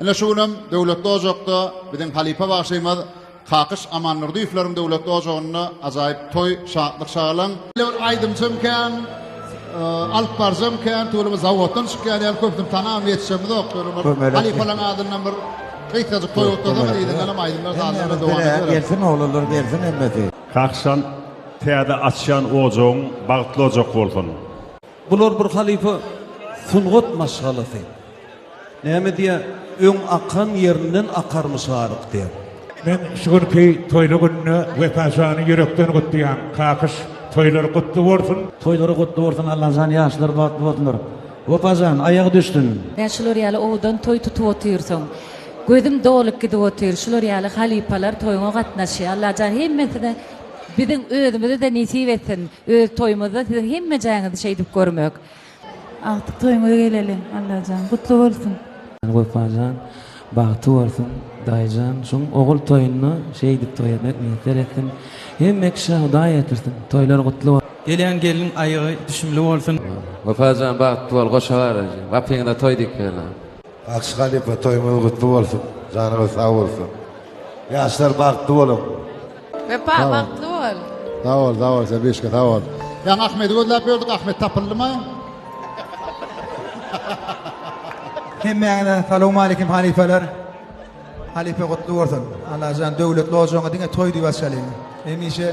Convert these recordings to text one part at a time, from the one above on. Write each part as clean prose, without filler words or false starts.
Ine şunem döwletde ojokda biziň halifa başymyz Kakış Aman Nurdiýevleriň döwletde ojogyna ajaýyp toý şatlyk şagalan. Aýdymçym kän, alyp barjam kän, tulmy zawoddan çykýan ýa köpdüm tanam ýetişmedi doktorlar. Halifalaryň adyndan bir gysgaçyk toý otda da diýdiň, alam aýdymlar hazırda dowam eder. Gelsin oğlanlar gelsin emmeti. Kakşan täze açýan ojoň bagtly ojak bolsun. Bular bir halifa sungat maşgalasy. Näme diýe öň akan ýerinden akarmy şaryk diýe. Men şugur ki toylu gününe vefasany yürekden gutlayan kakış toyları kutlu bolsun. Toyları kutlu bolsun Allah'ın yaşlar batlı bolsunlar. Opazan ayağı düştün. Ben şular ýaly owdan toy tutup otyrsaň, gözüm dolup gidip otyr. Şular ýaly halipalar toyuna gatnaşýar. Allah jan hemmesine biziň özümizde de nisip etsin. Öz toýumyzda siziň hemme jaňyzy şey dip görmek. Artık toyuna geleli Allah jan kutlu bolsun. Opazan bagty bolsun. Dayjan şoň ogul toýuny şey dip toýmak niýet etsin. Hemmek şahda ýetirsin. Toýlar gutly. Gelen gelin ayağı düşümlü bolsun. Opazan bagty bol goşagar. Wapyňda toý dikler. Akşy halifa toýumyz kutlu bolsun. Janyňyz sag bolsun. Ýaşlar bagtly bolun. Vepa baklı bol. Sağ ol, sen beşke sağ ol. Ya Ahmet gözläp ýördik, Ahmet tapyldymy? Hemmeňe salamu alaykum halifalar. Halife kutlu bolsun. Allah jan döwletli ojoňa diňe toý diýip açalyň. Hemişe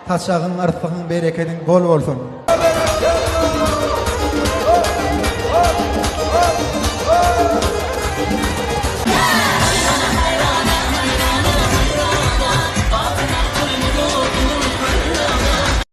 taşagyň, arsygyň, bereketiň bol bolsun.